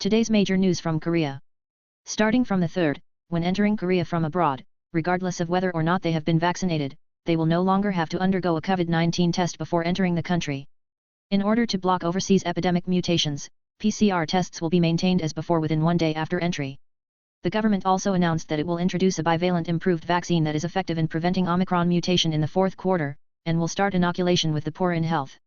Today's major news from Korea. Starting from the 3rd, when entering Korea from abroad, regardless of whether or not they have been vaccinated, they will no longer have to undergo a COVID-19 test before entering the country. In order to block overseas epidemic mutations, PCR tests will be maintained as before within 1 day after entry. The government also announced that it will introduce a bivalent improved vaccine that is effective in preventing Omicron mutation in the 4th quarter, and will start inoculation with the poor in health.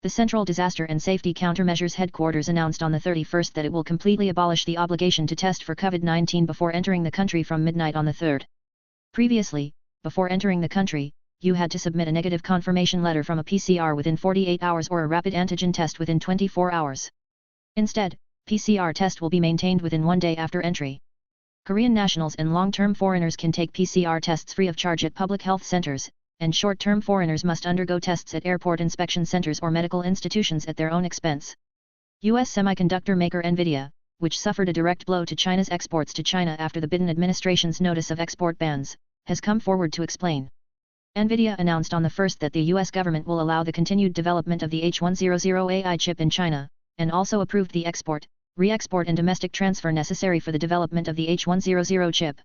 The Central Disaster and Safety Countermeasures Headquarters announced on the 31st that it will completely abolish the obligation to test for COVID-19 before entering the country from midnight on the 3rd. Previously, before entering the country, you had to submit a negative confirmation letter from a PCR within 48 hours or a rapid antigen test within 24 hours. Instead, PCR test will be maintained within 1 day after entry. Korean nationals and long-term foreigners can take PCR tests free of charge at public health centers, and short-term foreigners must undergo tests at airport inspection centers or medical institutions at their own expense. U.S. semiconductor maker NVIDIA, which suffered a direct blow to China's exports to China after the Biden administration's notice of export bans, has come forward to explain. NVIDIA announced on the 1st that the U.S. government will allow the continued development of the H100 AI chip in China, and also approved the export, re-export and domestic transfer necessary for the development of the H100 chip.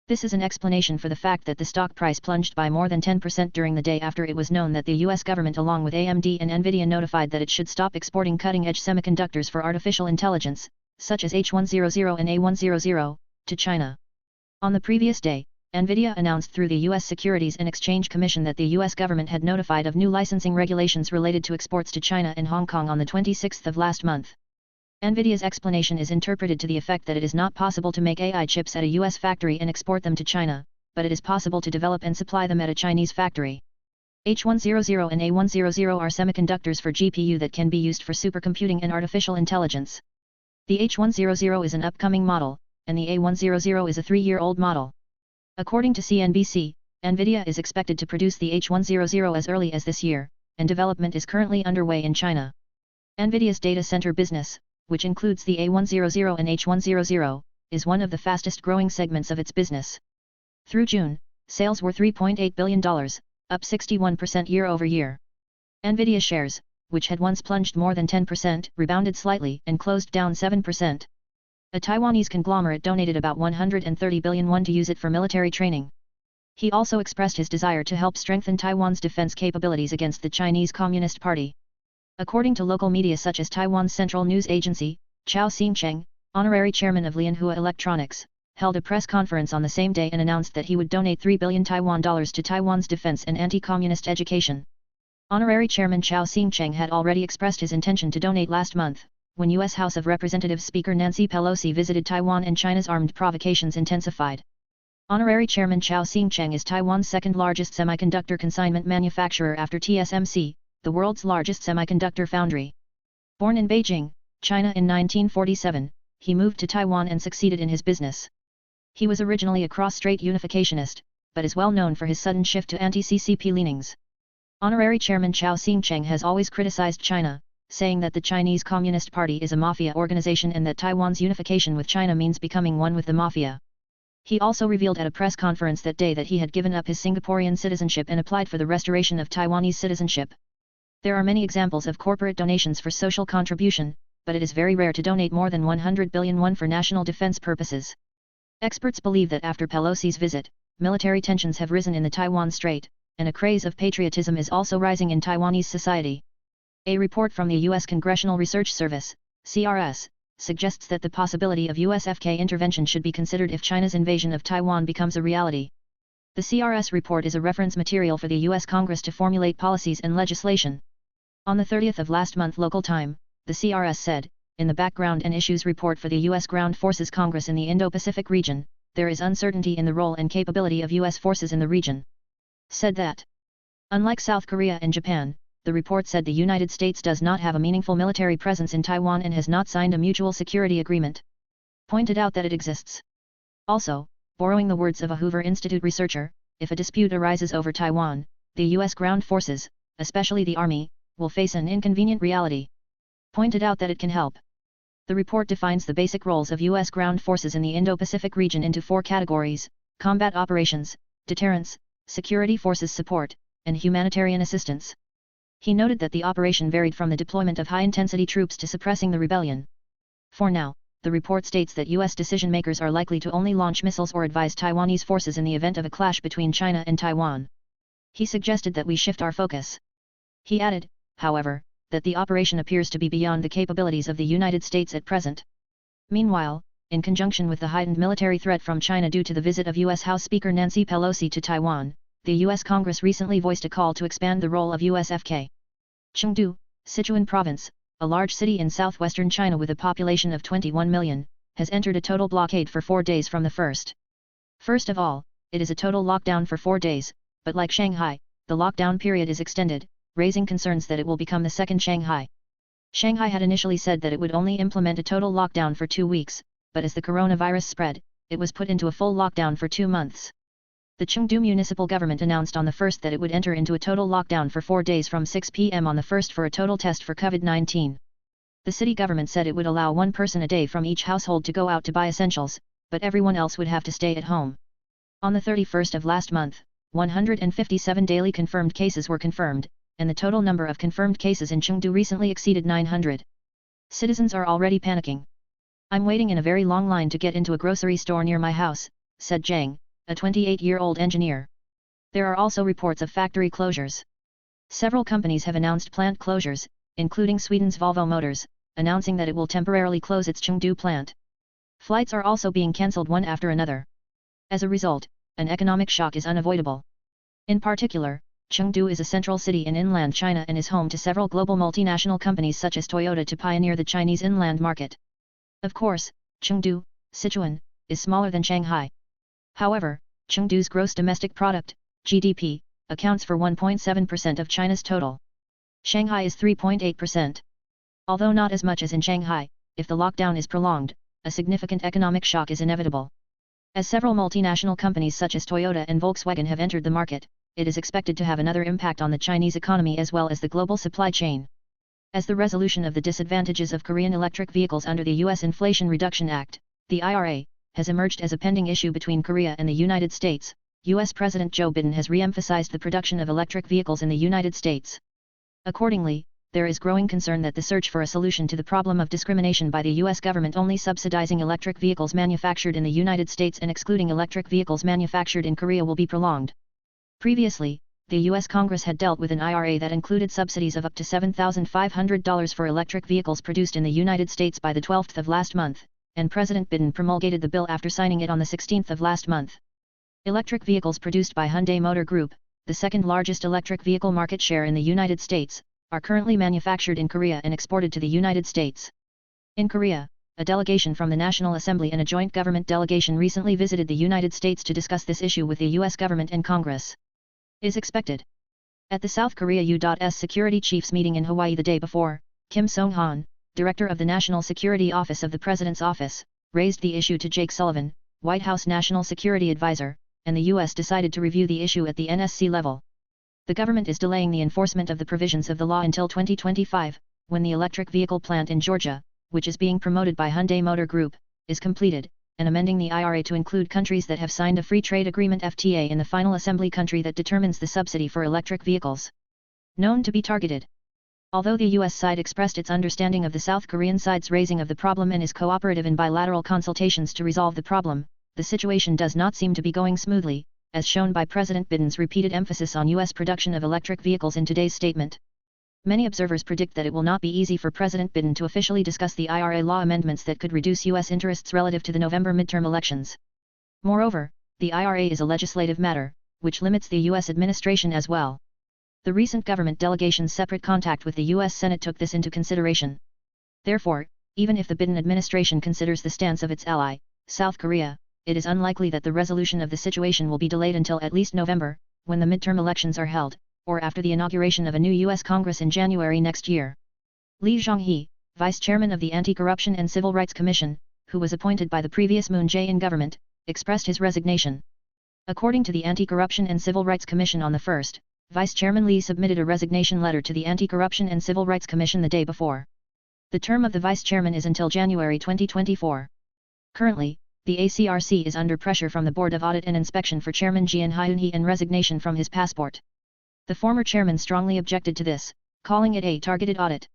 This is an explanation for the fact that the stock price plunged by more than 10% during the day after it was known that the U.S. government along with AMD and NVIDIA notified that it should stop exporting cutting-edge semiconductors for artificial intelligence, such as H100 and A100, to China. On the previous day, NVIDIA announced through the U.S. Securities and Exchange Commission that the U.S. government had notified of new licensing regulations related to exports to China and Hong Kong on the 26th of last month. NVIDIA's explanation is interpreted to the effect that it is not possible to make AI chips at a U.S. factory and export them to China, but it is possible to develop and supply them at a Chinese factory. H100 and A100 are semiconductors for GPU that can be used for supercomputing and artificial intelligence. The H100 is an upcoming model, and the A100 is a 3-year-old model. According to CNBC, NVIDIA is expected to produce the H100 as early as this year, and development is currently underway in China. NVIDIA's data center business, which includes the A100 and H100, is one of the fastest growing segments of its business. Through June, sales were $3.8 billion, up 61% year-over-year. NVIDIA shares, which had once plunged more than 10%, rebounded slightly and closed down 7%. A Taiwanese conglomerate donated about 130 billion won to use it for military training. He also expressed his desire to help strengthen Taiwan's defense capabilities against the Chinese Communist Party. According to local media such as Taiwan's Central News Agency, Chao Xing-cheng, honorary chairman of Lianhua Electronics, held a press conference on the same day and announced that he would donate 3 billion Taiwan dollars to Taiwan's defense and anti-communist education. Honorary chairman Chao Xing-cheng had already expressed his intention to donate last month, when U.S. House of Representatives Speaker Nancy Pelosi visited Taiwan and China's armed provocations intensified. Honorary chairman Chao Xing-cheng is Taiwan's second-largest semiconductor consignment manufacturer after TSMC, the world's largest semiconductor foundry. Born in Beijing, China in 1947, he moved to Taiwan and succeeded in his business. He was originally a cross-strait unificationist, but is well known for his sudden shift to anti-CCP leanings. Honorary chairman Chao Xing-cheng has always criticized China, saying that the Chinese Communist Party is a mafia organization and that Taiwan's unification with China means becoming one with the mafia. He also revealed at a press conference that day that he had given up his Singaporean citizenship and applied for the restoration of Taiwanese citizenship. There are many examples of corporate donations for social contribution, but it is very rare to donate more than 100 billion won for national defense purposes. Experts believe that after Pelosi's visit, military tensions have risen in the Taiwan Strait, and a craze of patriotism is also rising in Taiwanese society. A report from the U.S. Congressional Research Service, CRS, suggests that the possibility of U.S. FK intervention should be considered if China's invasion of Taiwan becomes a reality. The CRS report is a reference material for the U.S. Congress to formulate policies and legislation. On the 30th of last month local time, the CRS said, in the Background and Issues report for the U.S. Ground Forces Congress in the Indo-Pacific region, there is uncertainty in the role and capability of U.S. forces in the region. Said that, unlike South Korea and Japan, the report said the United States does not have a meaningful military presence in Taiwan and has not signed a mutual security agreement. Pointed out that it exists. Also, borrowing the words of a Hoover Institute researcher, if a dispute arises over Taiwan, the U.S. ground forces, especially the Army, will face an inconvenient reality. Pointed out that it can help. The report defines the basic roles of U.S. ground forces in the Indo-Pacific region into 4 categories: combat operations, deterrence, security forces support, and humanitarian assistance. He noted that the operation varied from the deployment of high-intensity troops to suppressing the rebellion. For now, the report states that U.S. decision-makers are likely to only launch missiles or advise Taiwanese forces in the event of a clash between China and Taiwan. He suggested that we shift our focus. He added, however, that the operation appears to be beyond the capabilities of the United States at present. Meanwhile, in conjunction with the heightened military threat from China due to the visit of U.S. House Speaker Nancy Pelosi to Taiwan, the U.S. Congress recently voiced a call to expand the role of USFK. Chengdu, Sichuan Province, a large city in southwestern China with a population of 21 million, has entered a total blockade for 4 days from the 1st. First of all, it is a total lockdown for 4 days, but like Shanghai, the lockdown period is extended, raising concerns that it will become the second Shanghai. Shanghai had initially said that it would only implement a total lockdown for 2 weeks, but as the coronavirus spread, it was put into a full lockdown for 2 months. The Chengdu municipal government announced on the 1st that it would enter into a total lockdown for 4 days from 6 p.m. on the 1st for a total test for COVID-19. The city government said it would allow one person a day from each household to go out to buy essentials, but everyone else would have to stay at home. On the 31st of last month, 157 daily confirmed cases were confirmed, and the total number of confirmed cases in Chengdu recently exceeded 900. Citizens are already panicking. "I'm waiting in a very long line to get into a grocery store near my house," said Zhang, a 28-year-old engineer. There are also reports of factory closures. Several companies have announced plant closures, including Sweden's Volvo Motors, announcing that it will temporarily close its Chengdu plant. Flights are also being cancelled one after another. As a result, an economic shock is unavoidable. In particular, Chengdu is a central city in inland China and is home to several global multinational companies such as Toyota to pioneer the Chinese inland market. Of course, Chengdu, Sichuan, is smaller than Shanghai. However, Chengdu's gross domestic product, GDP, accounts for 1.7% of China's total. Shanghai is 3.8%. Although not as much as in Shanghai, if the lockdown is prolonged, a significant economic shock is inevitable. As several multinational companies such as Toyota and Volkswagen have entered the market, it is expected to have another impact on the Chinese economy as well as the global supply chain. As the resolution of the disadvantages of Korean electric vehicles under the U.S. Inflation Reduction Act, the IRA, has emerged as a pending issue between Korea and the United States, U.S. President Joe Biden has re-emphasized the production of electric vehicles in the United States. Accordingly, there is growing concern that the search for a solution to the problem of discrimination by the U.S. government only subsidizing electric vehicles manufactured in the United States and excluding electric vehicles manufactured in Korea will be prolonged. Previously, the U.S. Congress had dealt with an IRA that included subsidies of up to $7,500 for electric vehicles produced in the United States by the 12th of last month, and President Biden promulgated the bill after signing it on the 16th of last month. Electric vehicles produced by Hyundai Motor Group, the second largest electric vehicle market share in the United States, are currently manufactured in Korea and exported to the United States. In Korea, a delegation from the National Assembly and a joint government delegation recently visited the United States to discuss this issue with the U.S. government and Congress. Is expected. At the South Korea U.S. Security Chiefs meeting in Hawaii the day before, Kim Song-han, director of the National Security Office of the President's Office, raised the issue to Jake Sullivan, White House National Security Advisor, and the U.S. decided to review the issue at the NSC level. The government is delaying the enforcement of the provisions of the law until 2025, when the electric vehicle plant in Georgia, which is being promoted by Hyundai Motor Group, is completed, and amending the IRA to include countries that have signed a free trade agreement FTA in the final assembly country that determines the subsidy for electric vehicles. Known to be targeted. Although the U.S. side expressed its understanding of the South Korean side's raising of the problem and is cooperative in bilateral consultations to resolve the problem, the situation does not seem to be going smoothly, as shown by President Biden's repeated emphasis on U.S. production of electric vehicles in today's statement. Many observers predict that it will not be easy for President Biden to officially discuss the IRA law amendments that could reduce U.S. interests relative to the November midterm elections. Moreover, the IRA is a legislative matter, which limits the U.S. administration as well. The recent government delegation's separate contact with the U.S. Senate took this into consideration. Therefore, even if the Biden administration considers the stance of its ally, South Korea, it is unlikely that the resolution of the situation will be delayed until at least November, when the midterm elections are held, or after the inauguration of a new U.S. Congress in January next year. Lee Jun-seok, vice chairman of the Anti-Corruption and Civil Rights Commission, who was appointed by the previous Moon Jae-in government, expressed his resignation. According to the Anti-Corruption and Civil Rights Commission on the 1st, Vice Chairman Lee submitted a resignation letter to the Anti-Corruption and Civil Rights Commission the day before. The term of the vice chairman is until January 2024. Currently, the ACRC is under pressure from the Board of Audit and Inspection for Chairman Jeon Hyun-hee and resignation from his passport. The former chairman strongly objected to this, calling it a targeted audit.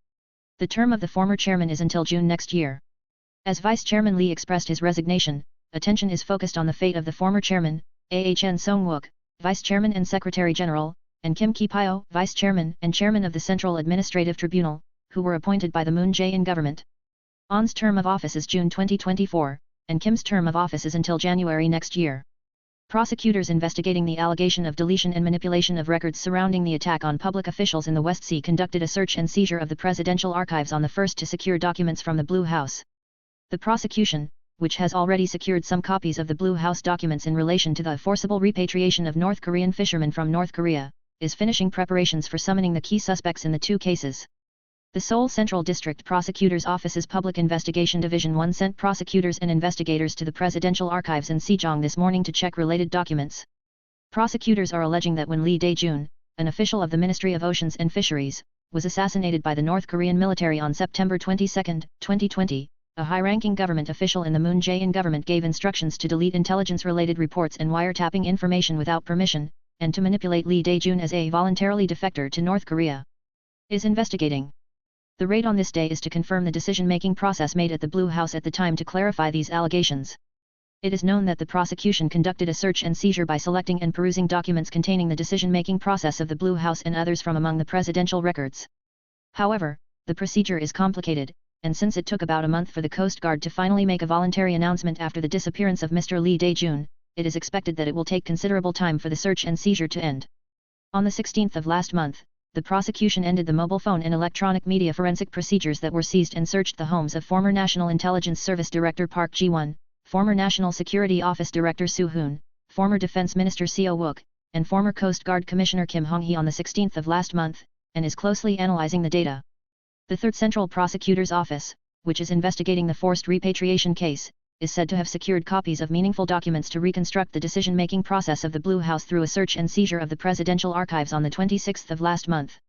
The term of the former chairman is until June next year. As Vice Chairman Lee expressed his resignation, attention is focused on the fate of the former chairman, Ahn Song-wook, Vice Chairman and Secretary General, and Kim Ki-pyo, Vice Chairman and Chairman of the Central Administrative Tribunal, who were appointed by the Moon Jae-in government. Ah's term of office is June 2024, and Kim's term of office is until January next year. Prosecutors investigating the allegation of deletion and manipulation of records surrounding the attack on public officials in the West Sea conducted a search and seizure of the presidential archives on the 1st to secure documents from the Blue House. The prosecution, which has already secured some copies of the Blue House documents in relation to the forcible repatriation of North Korean fishermen from North Korea, is finishing preparations for summoning the key suspects in the two cases. The Seoul Central District Prosecutor's Office's Public Investigation Division 1 sent prosecutors and investigators to the Presidential Archives in Sejong this morning to check related documents. Prosecutors are alleging that when Lee Dae-jun, an official of the Ministry of Oceans and Fisheries, was assassinated by the North Korean military on September 22, 2020, a high-ranking government official in the Moon Jae-in government gave instructions to delete intelligence-related reports and wiretapping information without permission, and to manipulate Lee Dae-jun as a voluntarily defector to North Korea. Is investigating. The raid on this day is to confirm the decision-making process made at the Blue House at the time to clarify these allegations. It is known that the prosecution conducted a search and seizure by selecting and perusing documents containing the decision-making process of the Blue House and others from among the presidential records. However, the procedure is complicated, and since it took about a month for the Coast Guard to finally make a voluntary announcement after the disappearance of Mr. Lee Dae-jun, it is expected that it will take considerable time for the search and seizure to end. On the 16th of last month, the prosecution ended the mobile phone and electronic media forensic procedures that were seized and searched the homes of former National Intelligence Service Director Park Ji-won, former National Security Office Director Soo Hoon, former Defense Minister Seo Wook, and former Coast Guard Commissioner Kim Hong-hee on the 16th of last month, and is closely analyzing the data. The Third Central Prosecutor's Office, which is investigating the forced repatriation case, is said to have secured copies of meaningful documents to reconstruct the decision-making process of the Blue House through a search and seizure of the presidential archives on the 26th of last month.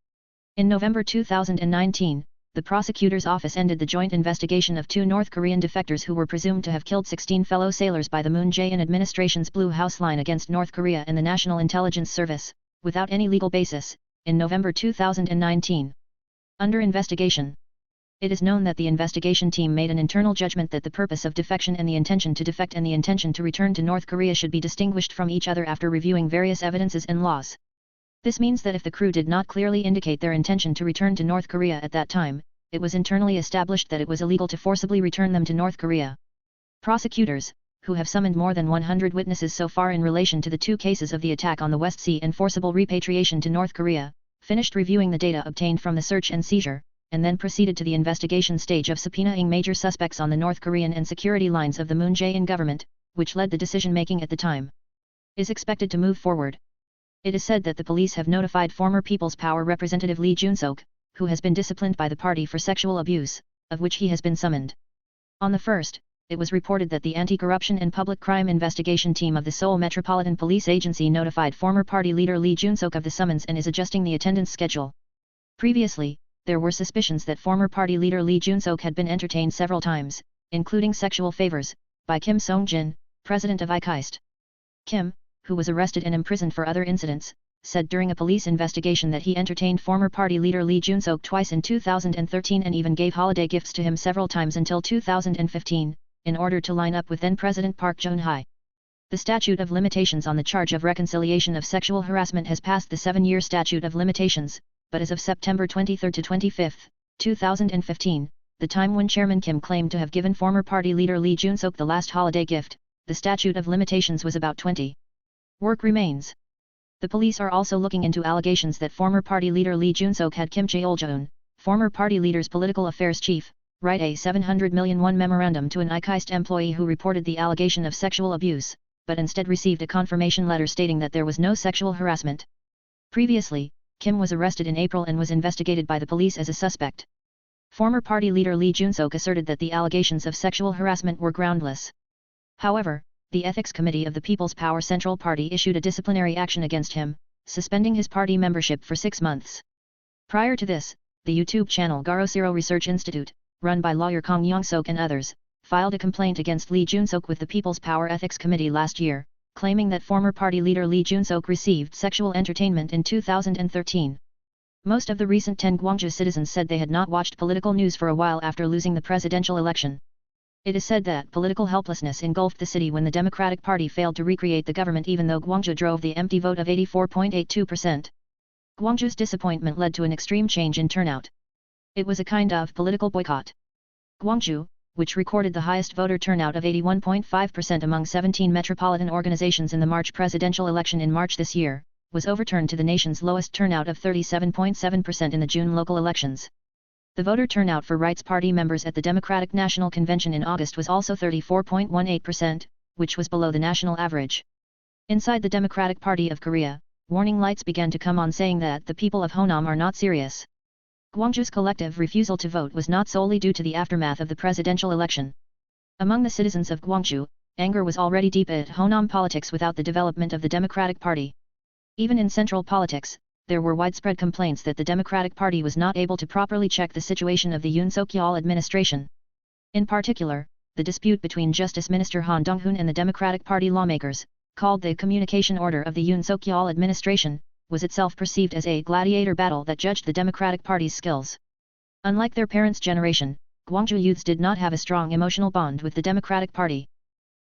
In November 2019, the prosecutor's office ended the joint investigation of 2 North Korean defectors who were presumed to have killed 16 fellow sailors by the Moon Jae-in administration's Blue House line against North Korea and the National Intelligence Service, without any legal basis, in November 2019. Under investigation. It is known that the investigation team made an internal judgment that the purpose of defection and the intention to defect and the intention to return to North Korea should be distinguished from each other after reviewing various evidences and laws. This means that if the crew did not clearly indicate their intention to return to North Korea at that time, it was internally established that it was illegal to forcibly return them to North Korea. Prosecutors, who have summoned more than 100 witnesses so far in relation to the 2 cases of the attack on the West Sea and forcible repatriation to North Korea, finished reviewing the data obtained from the search and seizure, and then proceeded to the investigation stage of subpoenaing major suspects on the North Korean and security lines of the Moon Jae-in government, which led the decision-making at the time. Is expected to move forward. It is said that the police have notified former People's Power Representative Lee Jun-seok, who has been disciplined by the party for sexual abuse, of which he has been summoned. On the 1st, it was reported that the Anti-Corruption and Public Crime Investigation Team of the Seoul Metropolitan Police Agency notified former party leader Lee Jun-seok of the summons and is adjusting the attendance schedule. Previously, there were suspicions that former party leader Lee Jun-seok had been entertained several times, including sexual favors, by Kim Song-jin, president of IKIST. Kim, who was arrested and imprisoned for other incidents, said during a police investigation that he entertained former party leader Lee Jun-seok twice in 2013 and even gave holiday gifts to him several times until 2015, in order to line up with then-President Park Geun-hye. The statute of limitations on the charge of reconciliation of sexual harassment has passed the 7-year statute of limitations, but as of September 23 to 25, 2015, the time when Chairman Kim claimed to have given former party leader Lee Jun-seok the last holiday gift, the statute of limitations was about 20. Work remains. The police are also looking into allegations that former party leader Lee Jun-seok had Kim Chae-ol-jeon, former party leader's political affairs chief, write a 700 million won memorandum to an IKIST employee who reported the allegation of sexual abuse, but instead received a confirmation letter stating that there was no sexual harassment. Previously, Kim was arrested in April and was investigated by the police as a suspect. Former party leader Lee Jun-seok asserted that the allegations of sexual harassment were groundless. However, the Ethics Committee of the People's Power Central Party issued a disciplinary action against him, suspending his party membership for 6 months. Prior to this, the YouTube channel Garosiro Research Institute, run by lawyer Kang Young-sok and others, filed a complaint against Lee Jun-seok with the People's Power Ethics Committee last year, claiming that former party leader Lee Jun-seok received sexual entertainment in 2013. Most of the recent 10 Gwangju citizens said they had not watched political news for a while after losing the presidential election. It is said that political helplessness engulfed the city when the Democratic Party failed to recreate the government even though Gwangju drove the empty vote of 84.82%. Gwangju's disappointment led to an extreme change in turnout. It was a kind of political boycott. Gwangju, which recorded the highest voter turnout of 81.5% among 17 metropolitan organizations in the March presidential election in March this year, was overturned to the nation's lowest turnout of 37.7% in the June local elections. The voter turnout for Rights Party members at the Democratic National Convention in August was also 34.18%, which was below the national average. Inside the Democratic Party of Korea, warning lights began to come on saying that the people of Honam are not serious. Gwangju's collective refusal to vote was not solely due to the aftermath of the presidential election. Among the citizens of Gwangju, anger was already deep at Honam politics without the development of the Democratic Party. Even in central politics, there were widespread complaints that the Democratic Party was not able to properly check the situation of the Yoon Suk-yeol administration. In particular, the dispute between Justice Minister Han Dong-hoon and the Democratic Party lawmakers, called the Communication Order of the Yoon Suk-yeol administration, was itself perceived as a gladiator battle that judged the Democratic Party's skills. Unlike their parents' generation, Gwangju youths did not have a strong emotional bond with the Democratic Party.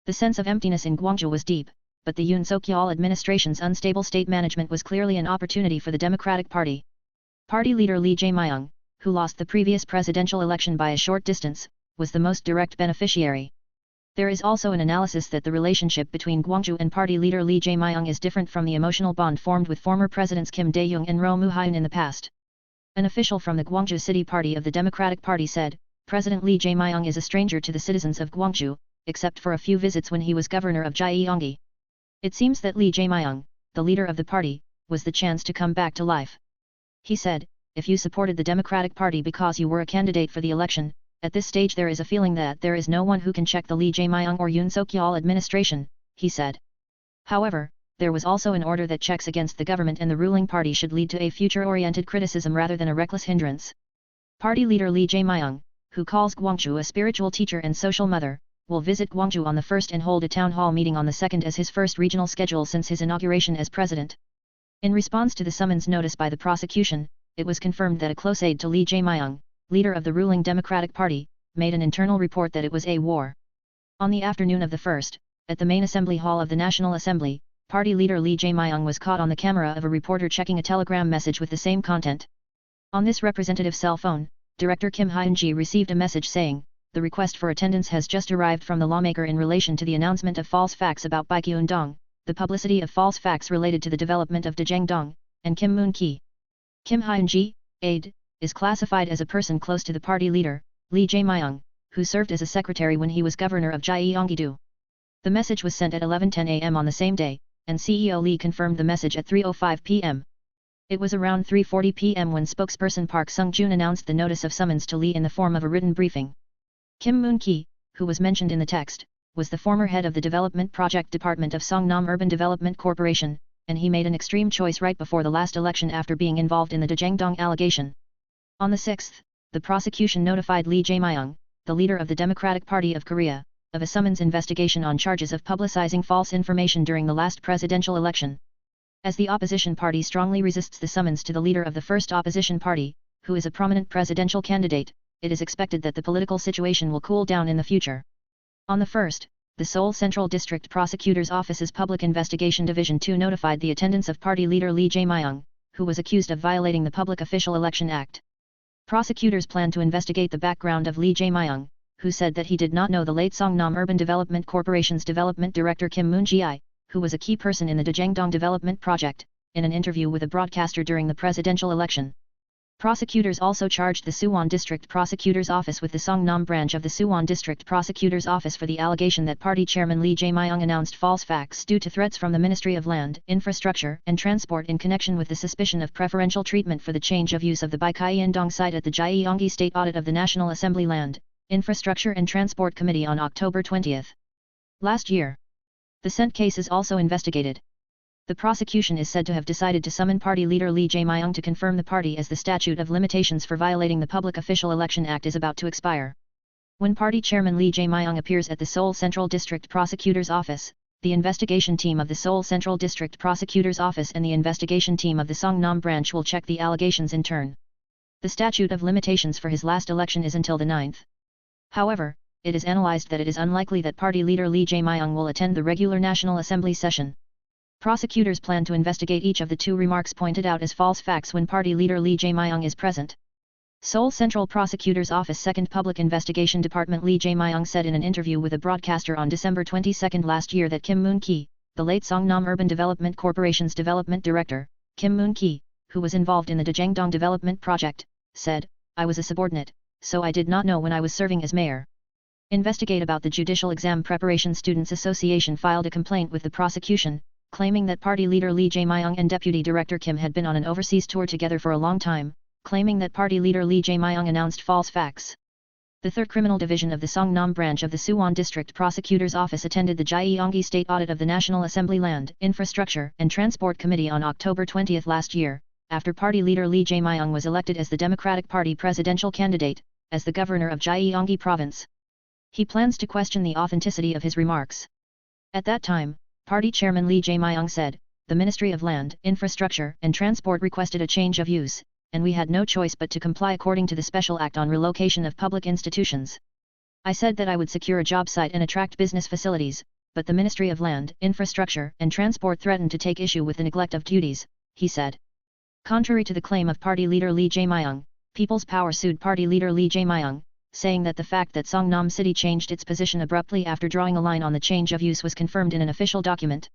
The sense of emptiness in Gwangju was deep, but the Yoon Suk-yeol administration's unstable state management was clearly an opportunity for the Democratic Party. Party leader Lee Jae-myung, who lost the previous presidential election by a short distance, was the most direct beneficiary. There is also an analysis that the relationship between Gwangju and party leader Lee Jae-myung is different from the emotional bond formed with former presidents Kim Dae-jung and Roh Moo-hyun in the past. An official from the Gwangju City Party of the Democratic Party said, President Lee Jae-myung is a stranger to the citizens of Gwangju, except for a few visits when he was governor of Gyeonggi. It seems that Lee Jae-myung, the leader of the party, was the chance to come back to life. He said, if you supported the Democratic Party because you were a candidate for the election, at this stage there is a feeling that there is no one who can check the Lee Jae-myung or Yoon Suk-yeol administration, he said. However, there was also an order that checks against the government and the ruling party should lead to a future-oriented criticism rather than a reckless hindrance. Party leader Lee Jae-myung, who calls Gwangju a spiritual teacher and social mother, will visit Gwangju on the 1st and hold a town hall meeting on the 2nd as his first regional schedule since his inauguration as president. In response to the summons notice by the prosecution, it was confirmed that a close aide to Lee Jae-myung, leader of the ruling Democratic Party, made an internal report that it was a war. On the afternoon of the 1st, at the main assembly hall of the National Assembly, party leader Lee Jae-myung was caught on the camera of a reporter checking a telegram message with the same content. On this representative cell phone, Director Kim Hyun-ji received a message saying, the request for attendance has just arrived from the lawmaker in relation to the announcement of false facts about Baekhyun-dong, the publicity of false facts related to the development of Daejang-dong, and Kim Moon-ki. Kim Hyun-ji, aide, is classified as a person close to the party leader, Lee Jae-myung, who served as a secretary when he was governor of Gyeonggi-do. The message was sent at 11:10 a.m. on the same day, and CEO Lee confirmed the message at 3:05 p.m. It was around 3:40 p.m. when spokesperson Park Sung-joon announced the notice of summons to Lee in the form of a written briefing. Kim Moon-ki, who was mentioned in the text, was the former head of the Development Project Department of Songnam Urban Development Corporation, and he made an extreme choice right before the last election after being involved in the Daejang-dong allegation. On the 6th, the prosecution notified Lee Jae-myung, the leader of the Democratic Party of Korea, of a summons investigation on charges of publicizing false information during the last presidential election. As the opposition party strongly resists the summons to the leader of the first opposition party, who is a prominent presidential candidate, it is expected that the political situation will cool down in the future. On the 1st, the Seoul Central District Prosecutor's Office's Public Investigation Division 2 notified the attendance of party leader Lee Jae-myung, who was accused of violating the Public Official Election Act. Prosecutors plan to investigate the background of Lee Jae-myung, who said that he did not know the late Songnam Urban Development Corporation's development director Kim Moon Jae-in, who was a key person in the Daejang-dong development project, in an interview with a broadcaster during the presidential election. Prosecutors also charged the Suwon District Prosecutor's Office with the Songnam branch of the Suwon District Prosecutor's Office for the allegation that party chairman Lee Jae-myung announced false facts due to threats from the Ministry of Land, Infrastructure and Transport in connection with the suspicion of preferential treatment for the change of use of the Baekhyun-dong site at the Gyeonggi State Audit of the National Assembly Land, Infrastructure and Transport Committee on October 20. Last year. The Sent case is also investigated. The prosecution is said to have decided to summon party leader Lee Jae-myung to confirm the party as the statute of limitations for violating the Public Official Election Act is about to expire. When party chairman Lee Jae-myung appears at the Seoul Central District Prosecutor's Office, the investigation team of the Seoul Central District Prosecutor's Office and the investigation team of the Songnam branch will check the allegations in turn. The statute of limitations for his last election is until the 9th. However, it is analyzed that it is unlikely that party leader Lee Jae-myung will attend the regular National Assembly session. Prosecutors plan to investigate each of the two remarks pointed out as false facts when party leader Lee Jae-myung is present. Seoul Central Prosecutor's Office Second Public Investigation Department Lee Jae-myung said in an interview with a broadcaster on December 22 last year that Kim Moon-ki, the late Songnam Urban Development Corporation's development director, Kim Moon-ki, who was involved in the Daejangdong development project, said, "I was a subordinate, so I did not know when I was serving as mayor." Investigate about the Judicial Exam Preparation Students Association filed a complaint with the prosecution, claiming that party leader Lee Jae-myung and Deputy Director Kim had been on an overseas tour together for a long time, claiming that party leader Lee Jae-myung announced false facts. The 3rd Criminal Division of the Songnam branch of the Suwon District Prosecutor's Office attended the Jae-myung State Audit of the National Assembly Land, Infrastructure and Transport Committee on October 20 last year, after party leader Lee Jae-myung was elected as the Democratic Party presidential candidate, as the governor of Jae-myung Province. He plans to question the authenticity of his remarks. At that time, party chairman Lee Jae-myung said, "The Ministry of Land, Infrastructure and Transport requested a change of use, and we had no choice but to comply according to the Special Act on Relocation of Public Institutions. I said that I would secure a job site and attract business facilities, but the Ministry of Land, Infrastructure and Transport threatened to take issue with the neglect of duties," he said. Contrary to the claim of party leader Lee Jae-myung, People's Power sued party leader Lee Jae-myung, saying that the fact that Songnam City changed its position abruptly after drawing a line on the change of use was confirmed in an official document.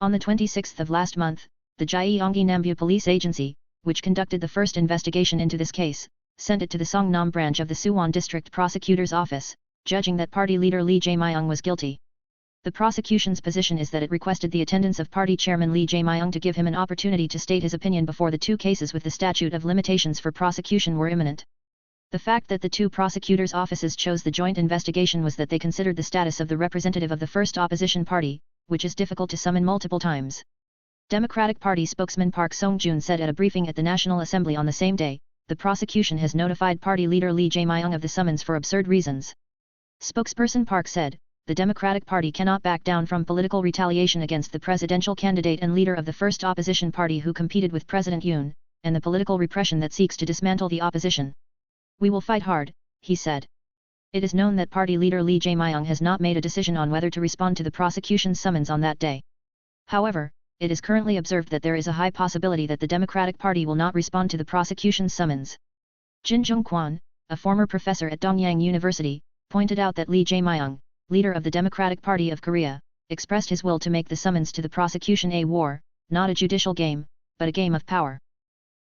On the 26th of last month, the Jae-myung Nambu Police Agency, which conducted the first investigation into this case, sent it to the Songnam branch of the Suwon District Prosecutor's Office, judging that party leader Lee Jae-myung was guilty. The prosecution's position is that it requested the attendance of party chairman Lee Jae-myung to give him an opportunity to state his opinion before the two cases with the statute of limitations for prosecution were imminent. The fact that the two prosecutors' offices chose the joint investigation was that they considered the status of the representative of the first opposition party, which is difficult to summon multiple times. Democratic Party spokesman Park Song-joon said at a briefing at the National Assembly on the same day, "The prosecution has notified party leader Lee Jae-myung of the summons for absurd reasons." Spokesperson Park said, "The Democratic Party cannot back down from political retaliation against the presidential candidate and leader of the first opposition party who competed with President Yoon, and the political repression that seeks to dismantle the opposition. We will fight hard," he said. It is known that party leader Lee Jae-myung has not made a decision on whether to respond to the prosecution's summons on that day. However, it is currently observed that there is a high possibility that the Democratic Party will not respond to the prosecution's summons. Jin Jung-kwon, a former professor at Dongyang University, pointed out that Lee Jae-myung, leader of the Democratic Party of Korea, expressed his will to make the summons to the prosecution a war, not a judicial game, but a game of power.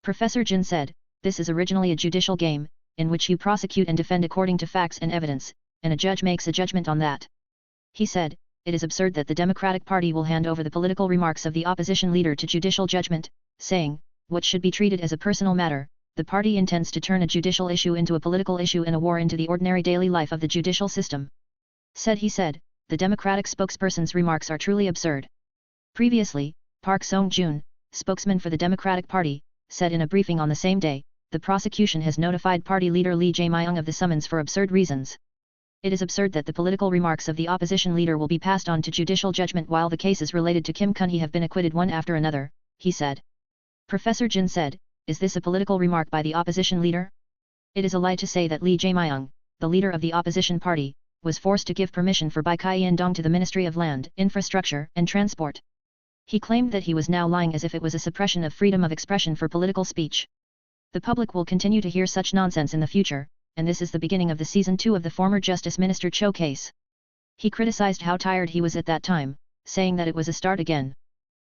Professor Jin said, "This is originally a judicial game, in which you prosecute and defend according to facts and evidence, and a judge makes a judgment on that." He said, "It is absurd that the Democratic Party will hand over the political remarks of the opposition leader to judicial judgment," saying, "What should be treated as a personal matter, the party intends to turn a judicial issue into a political issue and a war into the ordinary daily life of the judicial system." He said, "The Democratic spokesperson's remarks are truly absurd." Previously, Park Song-joon, spokesman for the Democratic Party, said in a briefing on the same day, "The prosecution has notified party leader Lee Jae-myung of the summons for absurd reasons. It is absurd that the political remarks of the opposition leader will be passed on to judicial judgment while the cases related to Kim Kun-hee have been acquitted one after another," he said. Professor Jin said, "Is this a political remark by the opposition leader? It is a lie to say that Lee Jae-myung, the leader of the opposition party, was forced to give permission for Baekhyendong to the Ministry of Land, Infrastructure and Transport." He claimed that he was now lying as if it was a suppression of freedom of expression for political speech. The public will continue to hear such nonsense in the future, and this is the beginning of the season 2 of the former Justice Minister Cho case. He criticized how tired he was at that time, saying that it was a start again.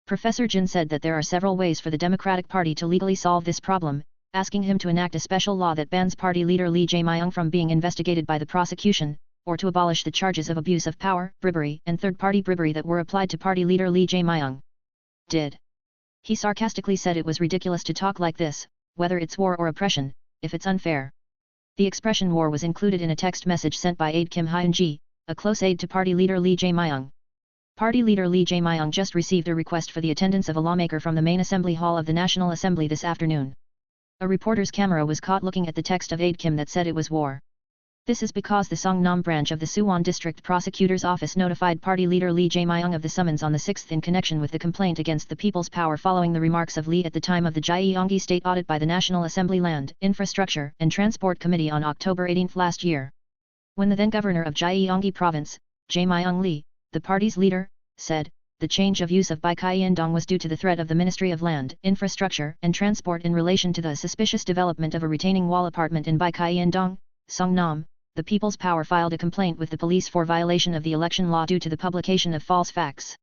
Professor Jin said that there are several ways for the Democratic Party to legally solve this problem, asking him to enact a special law that bans party leader Lee Jae-myung from being investigated by the prosecution, or to abolish the charges of abuse of power, bribery and third-party bribery that were applied to party leader Lee Jae-myung. He sarcastically said it was ridiculous to talk like this, whether it's war or oppression, if it's unfair. The expression war was included in a text message sent by aide Kim Hyun-ji, a close aide to party leader Lee Jae-myung. Party leader Lee Jae-myung just received a request for the attendance of a lawmaker from the main assembly hall of the National Assembly this afternoon. A reporter's camera was caught looking at the text of aide Kim that said it was war. This is because the Songnam branch of the Suwon District Prosecutor's Office notified party leader Lee Jae-myung of the summons on the 6th in connection with the complaint against the People's Power following the remarks of Lee at the time of the Jae-myung State Audit by the National Assembly Land, Infrastructure and Transport Committee on October 18 last year. When the then governor of Gyeonggi province, Jae-myung Lee, the party's leader, said, the change of use of Baekhyindong was due to the threat of the Ministry of Land, Infrastructure and Transport in relation to the suspicious development of a retaining wall apartment in Baekhyindong, Songnam, the People's Power filed a complaint with the police for violation of the election law due to the publication of false facts.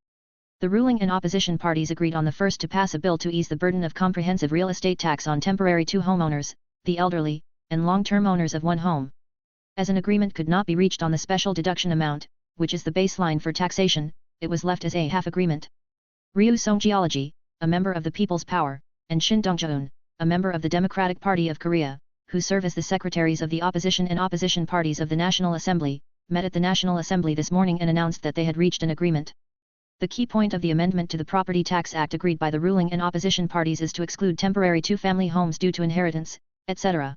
The ruling and opposition parties agreed on the 1st to pass a bill to ease the burden of comprehensive real estate tax on temporary two homeowners, the elderly, and long-term owners of one home. As an agreement could not be reached on the special deduction amount, which is the baseline for taxation, it was left as a half agreement. Ryu Song-geology, a member of the People's Power, and Shin Dong-jeon, a member of the Democratic Party of Korea, who serve as the secretaries of the opposition and opposition parties of the National Assembly, met at the National Assembly this morning and announced that they had reached an agreement. The key point of the amendment to the Property Tax Act agreed by the ruling and opposition parties is to exclude temporary two-family homes due to inheritance, etc.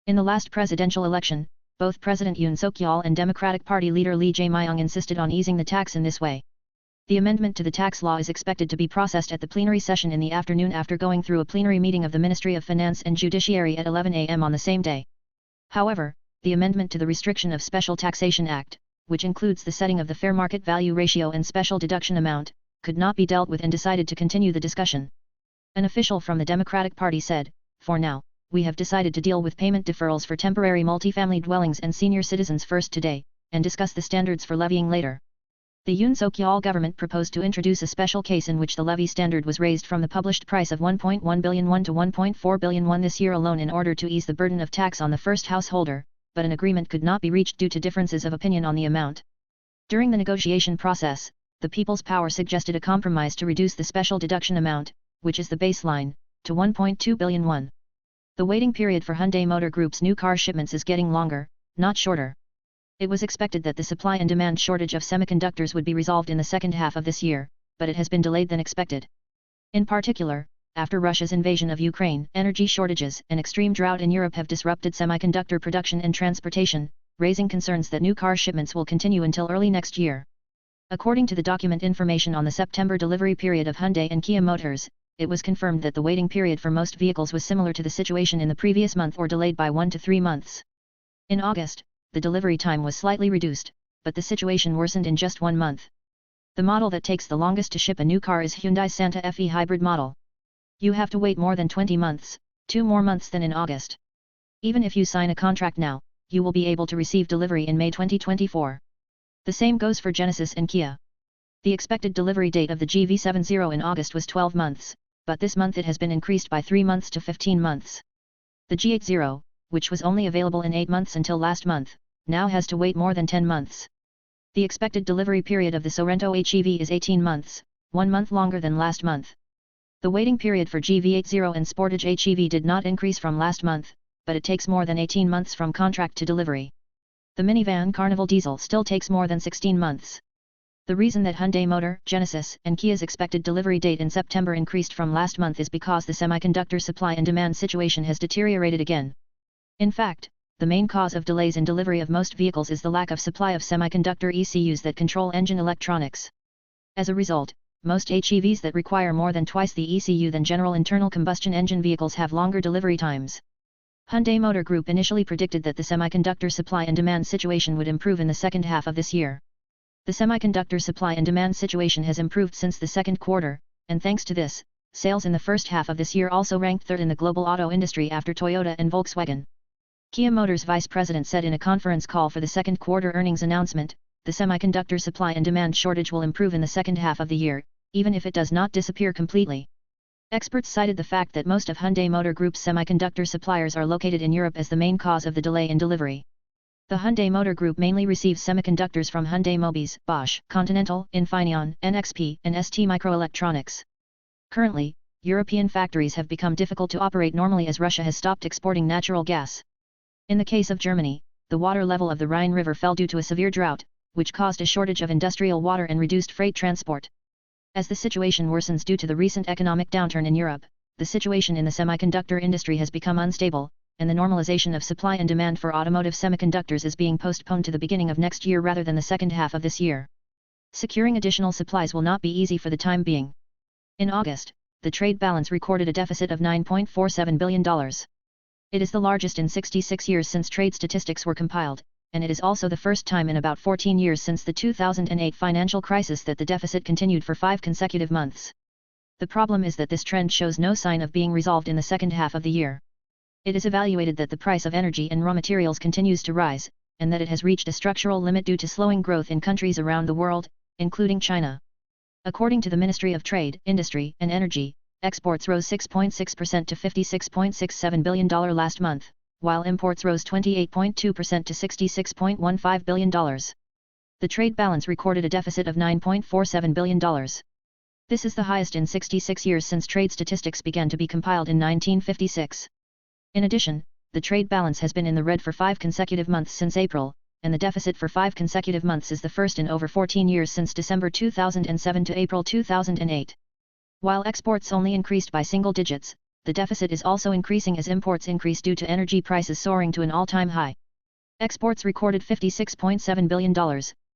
In the last presidential election, both President Yoon Suk-yeol and Democratic Party leader Lee Jae-myung insisted on easing the tax in this way. The amendment to the tax law is expected to be processed at the plenary session in the afternoon after going through a plenary meeting of the Ministry of Finance and Judiciary at 11 a.m. on the same day. However, the amendment to the Restriction of Special Taxation Act, which includes the setting of the fair market value ratio and special deduction amount, could not be dealt with and decided to continue the discussion. An official from the Democratic Party said, "For now, we have decided to deal with payment deferrals for temporary multifamily dwellings and senior citizens first today, and discuss the standards for levying later." The Yoon Suk-yeol government proposed to introduce a special case in which the levy standard was raised from the published price of 1.1 billion won to 1.4 billion won this year alone in order to ease the burden of tax on the first householder, but an agreement could not be reached due to differences of opinion on the amount. During the negotiation process, the People's Power suggested a compromise to reduce the special deduction amount, which is the baseline, to 1.2 billion won. The waiting period for Hyundai Motor Group's new car shipments is getting longer, not shorter. It was expected that the supply and demand shortage of semiconductors would be resolved in the second half of this year, but it has been delayed than expected. In particular, after Russia's invasion of Ukraine, energy shortages and extreme drought in Europe have disrupted semiconductor production and transportation, raising concerns that new car shipments will continue until early next year. According to the document information on the September delivery period of Hyundai and Kia Motors, it was confirmed that the waiting period for most vehicles was similar to the situation in the previous month or delayed by 1 to 3 months. In August, the delivery time was slightly reduced, but the situation worsened in just 1 month. The model that takes the longest to ship a new car is Hyundai's Santa Fe hybrid model. You have to wait more than 20 months, 2 more months than in August. Even if you sign a contract now, you will be able to receive delivery in May 2024. The same goes for Genesis and Kia. The expected delivery date of the GV70 in August was 12 months, but this month it has been increased by 3 months to 15 months. The G80, which was only available in 8 months until last month, now has to wait more than 10 months. The expected delivery period of the Sorento HEV is 18 months, 1 month longer than last month. The waiting period for GV80 and Sportage HEV did not increase from last month, but it takes more than 18 months from contract to delivery. The minivan Carnival Diesel still takes more than 16 months. The reason that Hyundai Motor, Genesis, and Kia's expected delivery date in September increased from last month is because the semiconductor supply and demand situation has deteriorated again. In fact, the main cause of delays in delivery of most vehicles is the lack of supply of semiconductor ECUs that control engine electronics. As a result, most HEVs that require more than twice the ECU than general internal combustion engine vehicles have longer delivery times. Hyundai Motor Group initially predicted that the semiconductor supply and demand situation would improve in the second half of this year. The semiconductor supply and demand situation has improved since the second quarter, and thanks to this, sales in the first half of this year also ranked third in the global auto industry after Toyota and Volkswagen. Kia Motors vice president said in a conference call for the second quarter earnings announcement, the semiconductor supply and demand shortage will improve in the second half of the year, even if it does not disappear completely. Experts cited the fact that most of Hyundai Motor Group's semiconductor suppliers are located in Europe as the main cause of the delay in delivery. The Hyundai Motor Group mainly receives semiconductors from Hyundai Mobis, Bosch, Continental, Infineon, NXP, and ST Microelectronics. Currently, European factories have become difficult to operate normally as Russia has stopped exporting natural gas. In the case of Germany, the water level of the Rhine River fell due to a severe drought, which caused a shortage of industrial water and reduced freight transport. As the situation worsens due to the recent economic downturn in Europe, the situation in the semiconductor industry has become unstable, and the normalization of supply and demand for automotive semiconductors is being postponed to the beginning of next year rather than the second half of this year. Securing additional supplies will not be easy for the time being. In August, the trade balance recorded a deficit of $9.47 billion. It is the largest in 66 years since trade statistics were compiled, and it is also the first time in about 14 years since the 2008 financial crisis that the deficit continued for 5 consecutive months. The problem is that this trend shows no sign of being resolved in the second half of the year. It is evaluated that the price of energy and raw materials continues to rise, and that it has reached a structural limit due to slowing growth in countries around the world, including China. According to the Ministry of Trade, Industry, and Energy, exports rose 6.6% to $56.67 billion last month, while imports rose 28.2% to $66.15 billion. The trade balance recorded a deficit of $9.47 billion. This is the highest in 66 years since trade statistics began to be compiled in 1956. In addition, the trade balance has been in the red for 5 consecutive months since April, and the deficit for 5 consecutive months is the first in over 14 years since December 2007 to April 2008. While exports only increased by single digits, the deficit is also increasing as imports increase due to energy prices soaring to an all-time high. Exports recorded $56.7 billion,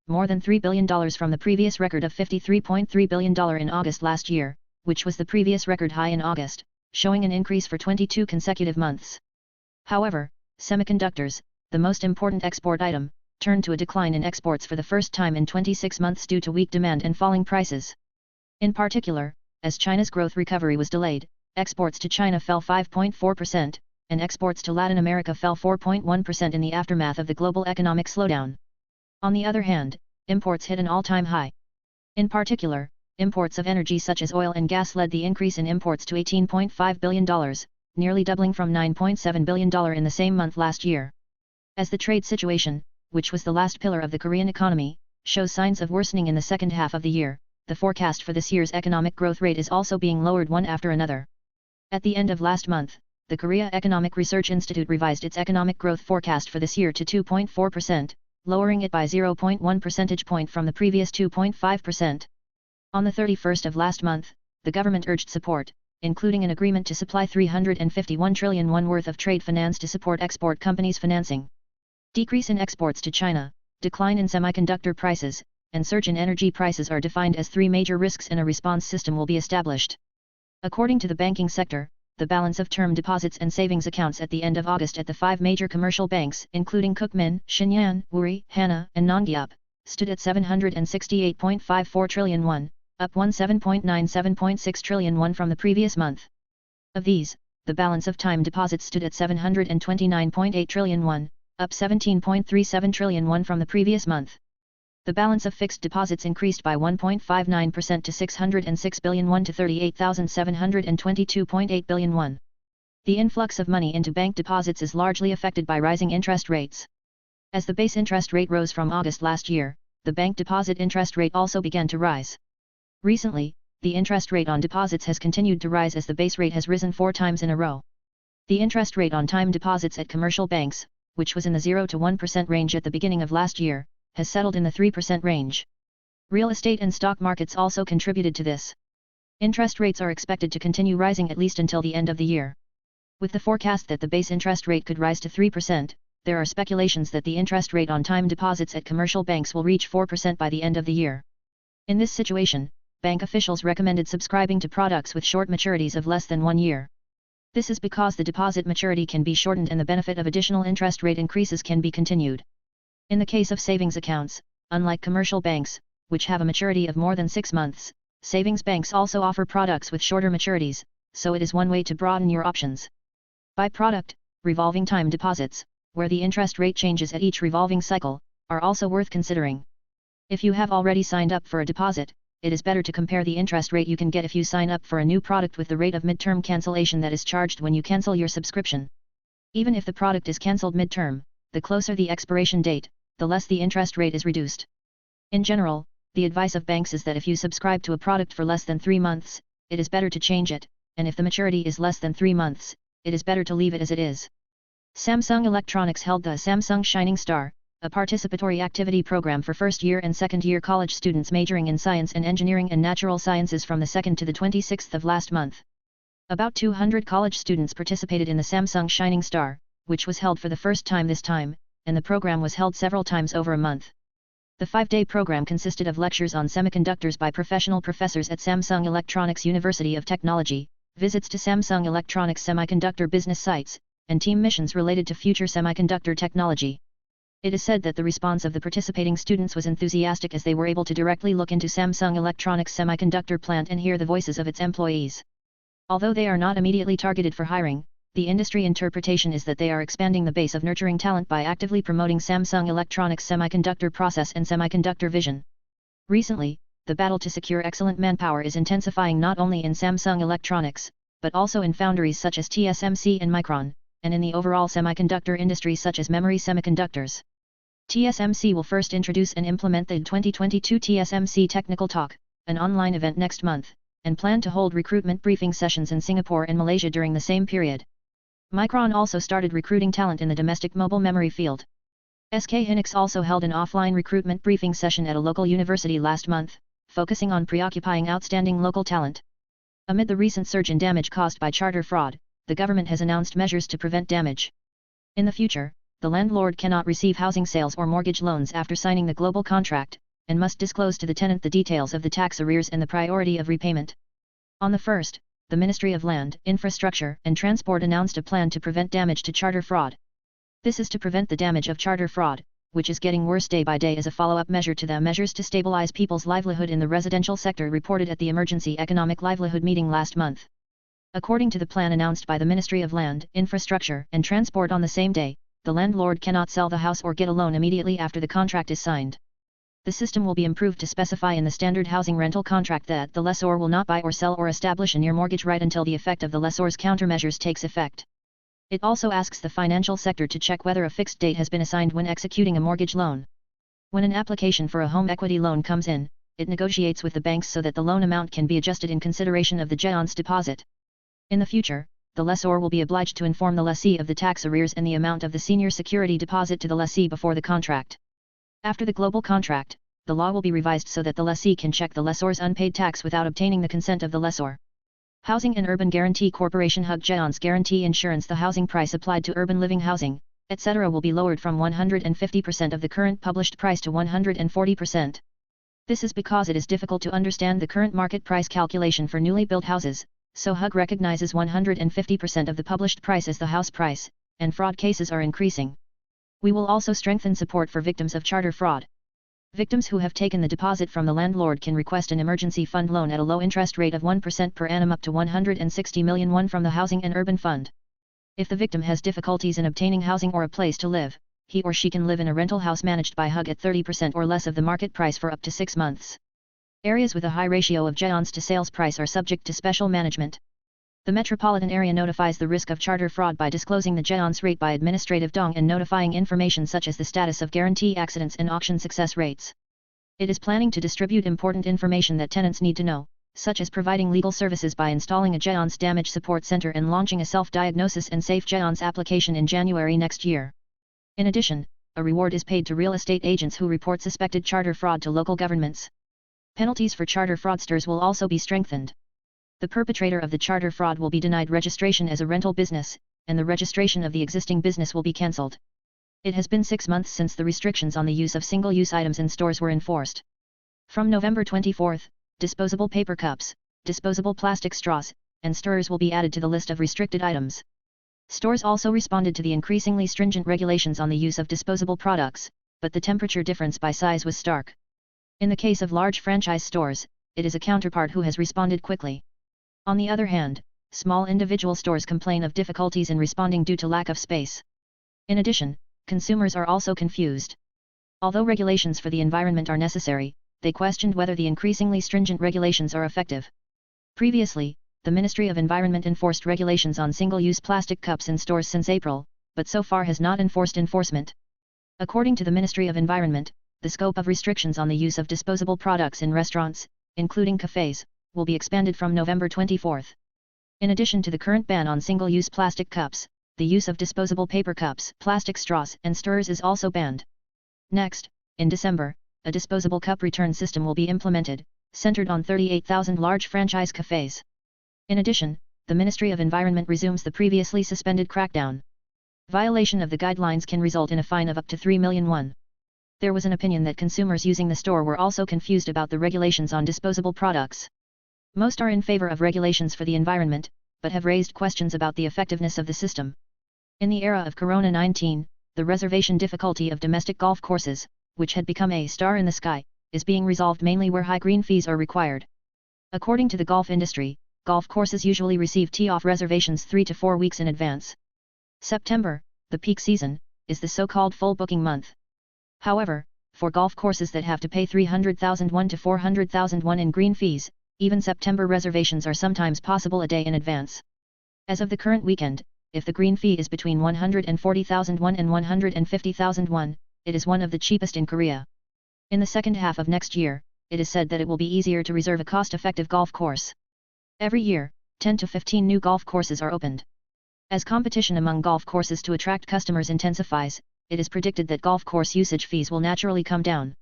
more than $3 billion from the previous record of $53.3 billion in August last year, which was the previous record high in August, showing an increase for 22 consecutive months. However, semiconductors, the most important export item, turned to a decline in exports for the first time in 26 months due to weak demand and falling prices. In particular, as China's growth recovery was delayed, exports to China fell 5.4%, and exports to Latin America fell 4.1% in the aftermath of the global economic slowdown. On the other hand, imports hit an all-time high. In particular, imports of energy such as oil and gas led the increase in imports to $18.5 billion, nearly doubling from $9.7 billion in the same month last year. As the trade situation, which was the last pillar of the Korean economy, shows signs of worsening in the second half of the year, the forecast for this year's economic growth rate is also being lowered one after another. At the end of last month, the Korea Economic Research Institute revised its economic growth forecast for this year to 2.4%, lowering it by 0.1 percentage point from the previous 2.5%. On the 31st of last month, the government urged support, including an agreement to supply 351 trillion won worth of trade finance to support export companies' financing. Decrease in exports to China, decline in semiconductor prices, and surge in energy prices are defined as 3 major risks, and a response system will be established. According to the banking sector, the balance of term deposits and savings accounts at the end of August at the 5 major commercial banks, including Kookmin, Shinyan, Woori, Hana, and Nongyeop, stood at 768.54 trillion won, up 17.97.6 trillion won from the previous month. Of these, the balance of time deposits stood at 729.8 trillion won, up 17.37 trillion won from the previous month. The balance of fixed deposits increased by 1.59% to 606 billion won to 38,722.8 billion won. The influx of money into bank deposits is largely affected by rising interest rates. As the base interest rate rose from August last year, the bank deposit interest rate also began to rise. Recently, the interest rate on deposits has continued to rise as the base rate has risen 4 times in a row. The interest rate on time deposits at commercial banks, which was in the 0 to 1% range at the beginning of last year, has settled in the 3% range. Real estate and stock markets also contributed to this. Interest rates are expected to continue rising at least until the end of the year. With the forecast that the base interest rate could rise to 3%, there are speculations that the interest rate on time deposits at commercial banks will reach 4% by the end of the year. In this situation, bank officials recommended subscribing to products with short maturities of less than 1 year. This is because the deposit maturity can be shortened and the benefit of additional interest rate increases can be continued. In the case of savings accounts, unlike commercial banks, which have a maturity of more than 6 months, savings banks also offer products with shorter maturities, so it is one way to broaden your options. By product, revolving time deposits, where the interest rate changes at each revolving cycle, are also worth considering. If you have already signed up for a deposit, it is better to compare the interest rate you can get if you sign up for a new product with the rate of midterm cancellation that is charged when you cancel your subscription. Even if the product is cancelled midterm, the closer the expiration date, the less the interest rate is reduced. In general, the advice of banks is that if you subscribe to a product for less than 3 months, it is better to change it, and if the maturity is less than 3 months, it is better to leave it as it is. Samsung Electronics held the Samsung Shining Star, a participatory activity program for first-year and second-year college students majoring in science and engineering and natural sciences from the 2nd to the 26th of last month. About 200 college students participated in the Samsung Shining Star, which was held for the first time this time, and the program was held several times over a month. The 5-day program consisted of lectures on semiconductors by professional professors at Samsung Electronics University of Technology, visits to Samsung Electronics semiconductor business sites, and team missions related to future semiconductor technology. It is said that the response of the participating students was enthusiastic as they were able to directly look into Samsung Electronics semiconductor plant and hear the voices of its employees. Although they are not immediately targeted for hiring, the industry interpretation is that they are expanding the base of nurturing talent by actively promoting Samsung Electronics semiconductor process and semiconductor vision. Recently, the battle to secure excellent manpower is intensifying not only in Samsung Electronics, but also in foundries such as TSMC and Micron, and in the overall semiconductor industry such as memory semiconductors. TSMC will first introduce and implement the 2022 TSMC Technical Talk, an online event next month, and plan to hold recruitment briefing sessions in Singapore and Malaysia during the same period. Micron also started recruiting talent in the domestic mobile memory field. SK Hynix also held an offline recruitment briefing session at a local university last month, focusing on preoccupying outstanding local talent. Amid the recent surge in damage caused by charter fraud, the government has announced measures to prevent damage. In the future, the landlord cannot receive housing sales or mortgage loans after signing the global contract, and must disclose to the tenant the details of the tax arrears and the priority of repayment. On the 1st, the Ministry of Land, Infrastructure and Transport announced a plan to prevent damage to charter fraud. This is to prevent the damage of charter fraud, which is getting worse day by day as a follow-up measure to the measures to stabilize people's livelihood in the residential sector reported at the Emergency Economic Livelihood meeting last month. According to the plan announced by the Ministry of Land, Infrastructure and Transport on the same day, the landlord cannot sell the house or get a loan immediately after the contract is signed. The system will be improved to specify in the standard housing rental contract that the lessor will not buy or sell or establish a near mortgage right until the effect of the lessor's countermeasures takes effect. It also asks the financial sector to check whether a fixed date has been assigned when executing a mortgage loan. When an application for a home equity loan comes in, it negotiates with the banks so that the loan amount can be adjusted in consideration of the Jae-on's deposit. In the future, the lessor will be obliged to inform the lessee of the tax arrears and the amount of the senior security deposit to the lessee before the contract. After the global contract, the law will be revised so that the lessee can check the lessor's unpaid tax without obtaining the consent of the lessor. Housing and Urban Guarantee Corporation Hug Jae-on's guarantee insurance. The housing price applied to urban living housing, etc. will be lowered from 150% of the current published price to 140%. This is because it is difficult to understand the current market price calculation for newly built houses, so Hug recognizes 150% of the published price as the house price, and fraud cases are increasing. We will also strengthen support for victims of charter fraud. Victims who have taken the deposit from the landlord can request an emergency fund loan at a low interest rate of 1% per annum up to 160 million won from the Housing and Urban Fund. If the victim has difficulties in obtaining housing or a place to live, he or she can live in a rental house managed by Hug at 30% or less of the market price for up to 6 months. Areas with a high ratio of Jae-on's to sales price are subject to special management. The metropolitan area notifies the risk of charter fraud by disclosing the Jae-on's rate by administrative dong and notifying information such as the status of guarantee accidents and auction success rates. It is planning to distribute important information that tenants need to know, such as providing legal services by installing a Jae-on's damage support center and launching a self-diagnosis and safe Jae-on's application in January next year. In addition, a reward is paid to real estate agents who report suspected charter fraud to local governments. Penalties for charter fraudsters will also be strengthened. The perpetrator of the charter fraud will be denied registration as a rental business, and the registration of the existing business will be cancelled. It has been 6 months since the restrictions on the use of single-use items in stores were enforced. From November 24, disposable paper cups, disposable plastic straws, and stirrers will be added to the list of restricted items. Stores also responded to the increasingly stringent regulations on the use of disposable products, but the temperature difference by size was stark. In the case of large franchise stores, it is a counterpart who has responded quickly. On the other hand, small individual stores complain of difficulties in responding due to lack of space. In addition, consumers are also confused. Although regulations for the environment are necessary, they questioned whether the increasingly stringent regulations are effective. Previously, the Ministry of Environment enforced regulations on single-use plastic cups in stores since April, but so far has not enforced enforcement. According to the Ministry of Environment, the scope of restrictions on the use of disposable products in restaurants, including cafes, will be expanded from November 24. In addition to the current ban on single-use plastic cups, the use of disposable paper cups, plastic straws, and stirrers is also banned. Next, in December, a disposable cup return system will be implemented, centered on 38,000 large franchise cafes. In addition, the Ministry of Environment resumes the previously suspended crackdown. Violation of the guidelines can result in a fine of up to 3 million won. There was an opinion that consumers using the store were also confused about the regulations on disposable products. Most are in favor of regulations for the environment, but have raised questions about the effectiveness of the system. In the era of Corona-19, the reservation difficulty of domestic golf courses, which had become a star in the sky, is being resolved mainly where high green fees are required. According to the golf industry, golf courses usually receive tee-off reservations 3 to 4 weeks in advance. September, the peak season, is the so-called full booking month. However, for golf courses that have to pay 300,000 won to 400,000 won in green fees, even September reservations are sometimes possible a day in advance. As of the current weekend, if the green fee is between 140,000 won and 150,000 won, it is one of the cheapest in Korea. In the second half of next year, it is said that it will be easier to reserve a cost-effective golf course. Every year, 10 to 15 new golf courses are opened. As competition among golf courses to attract customers intensifies, it is predicted that golf course usage fees will naturally come down.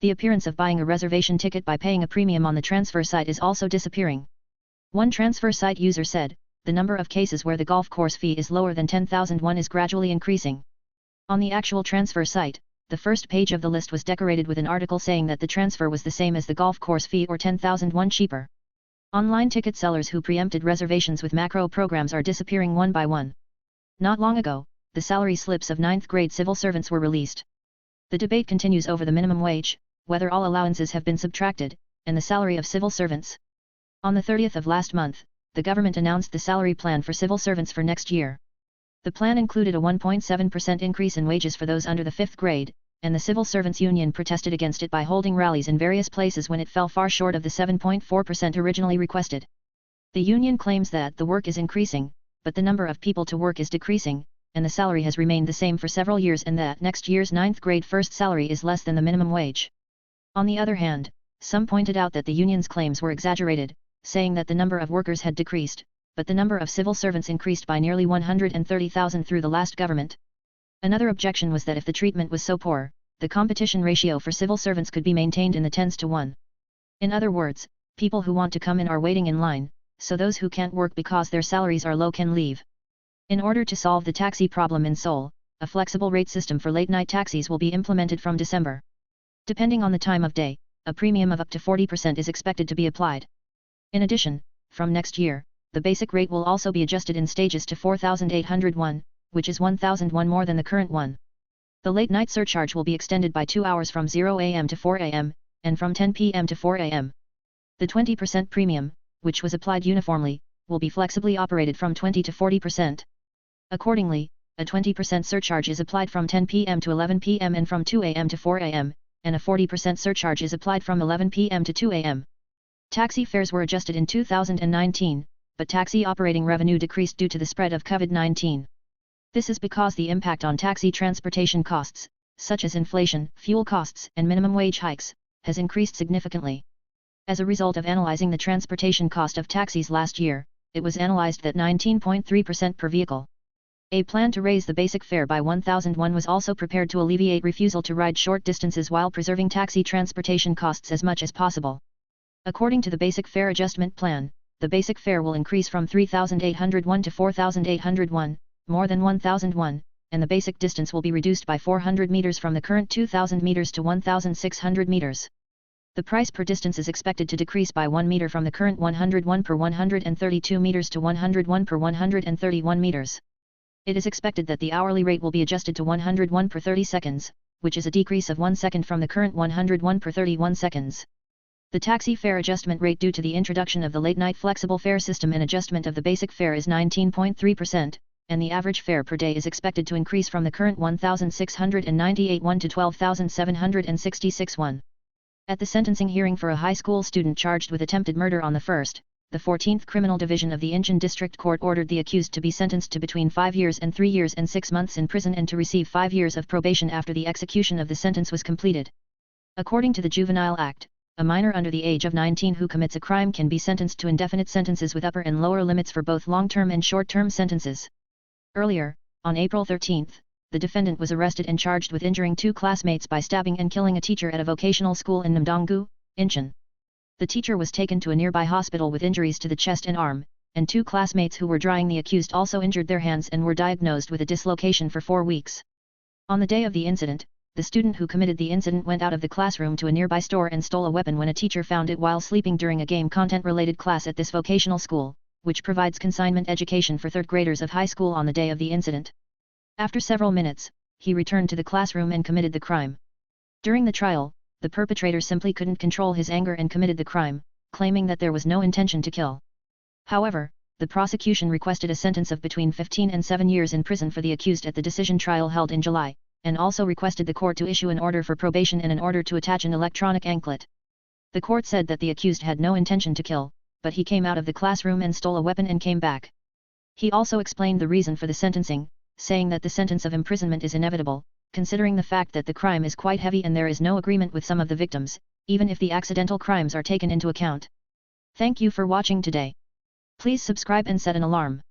The appearance of buying a reservation ticket by paying a premium on the transfer site is also disappearing. One transfer site user said, the number of cases where the golf course fee is lower than 10,000 won is gradually increasing. On the actual transfer site, the first page of the list was decorated with an article saying that the transfer was the same as the golf course fee or 10,000 won cheaper. Online ticket sellers who preempted reservations with macro programs are disappearing one by one. Not long ago, the salary slips of 9th grade civil servants were released. The debate continues over the minimum wage, whether all allowances have been subtracted, and the salary of civil servants. On the 30th of last month, the government announced the salary plan for civil servants for next year. The plan included a 1.7% increase in wages for those under the 5th grade, and the Civil Servants Union protested against it by holding rallies in various places when it fell far short of the 7.4% originally requested. The union claims that the work is increasing, but the number of people to work is decreasing, and the salary has remained the same for several years and that next year's 9th grade first salary is less than the minimum wage. On the other hand, some pointed out that the union's claims were exaggerated, saying that the number of workers had decreased, but the number of civil servants increased by nearly 130,000 through the last government. Another objection was that if the treatment was so poor, the competition ratio for civil servants could be maintained in the 10s to 1. In other words, people who want to come in are waiting in line, so those who can't work because their salaries are low can leave. In order to solve the taxi problem in Seoul, a flexible rate system for late-night taxis will be implemented from December. Depending on the time of day, a premium of up to 40% is expected to be applied. In addition, from next year, the basic rate will also be adjusted in stages to 4,801, which is 1,001 more than the current one. The late-night surcharge will be extended by 2 hours from 0 am to 4 am, and from 10 pm to 4 am. The 20% premium, which was applied uniformly, will be flexibly operated from 20 to 40%. Accordingly, a 20% surcharge is applied from 10 pm to 11 pm and from 2 am to 4 am, and a 40% surcharge is applied from 11 pm to 2 am. Taxi fares were adjusted in 2019, but taxi operating revenue decreased due to the spread of COVID-19. This is because the impact on taxi transportation costs, such as inflation, fuel costs, and minimum wage hikes, has increased significantly. As a result of analyzing the transportation cost of taxis last year, it was analyzed that 19.3% per vehicle. A plan to raise the basic fare by 1,001 was also prepared to alleviate refusal to ride short distances while preserving taxi transportation costs as much as possible. According to the basic fare adjustment plan, the basic fare will increase from 3,801 to 4,801, more than 1,001, and the basic distance will be reduced by 400 meters from the current 2,000 meters to 1,600 meters. The price per distance is expected to decrease by 1 meter from the current 101 per 132 meters to 101 per 131 meters. It is expected that the hourly rate will be adjusted to 101 per 30 seconds, which is a decrease of 1 second from the current 101 per 31 seconds. The taxi fare adjustment rate due to the introduction of the late-night flexible fare system and adjustment of the basic fare is 19.3%, and the average fare per day is expected to increase from the current 1,698 won to 12,766 won. At the sentencing hearing for a high school student charged with attempted murder on the 1st, the 14th Criminal Division of the Incheon District Court ordered the accused to be sentenced to between 5 years and 3 years and 6 months in prison and to receive 5 years of probation after the execution of the sentence was completed. According to the Juvenile Act, a minor under the age of 19 who commits a crime can be sentenced to indefinite sentences with upper and lower limits for both long-term and short-term sentences. Earlier, on April 13, the defendant was arrested and charged with injuring 2 classmates by stabbing and killing a teacher at a vocational school in Namdong-gu, Incheon. The teacher was taken to a nearby hospital with injuries to the chest and arm, and 2 classmates who were drying the accused also injured their hands and were diagnosed with a dislocation for 4 weeks. On the day of the incident, the student who committed the incident went out of the classroom to a nearby store and stole a weapon when a teacher found it while sleeping during a game content-related class at this vocational school, which provides consignment education for 3rd graders of high school on the day of the incident. After several minutes, he returned to the classroom and committed the crime. During the trial, the perpetrator simply couldn't control his anger and committed the crime, claiming that there was no intention to kill. However, the prosecution requested a sentence of between 15 and 7 years in prison for the accused at the decision trial held in July, and also requested the court to issue an order for probation and an order to attach an electronic anklet. The court said that the accused had no intention to kill, but he came out of the classroom and stole a weapon and came back. He also explained the reason for the sentencing, saying that the sentence of imprisonment is inevitable, considering the fact that the crime is quite heavy and there is no agreement with some of the victims, even if the accidental crimes are taken into account. Thank you for watching today. Please subscribe and set an alarm.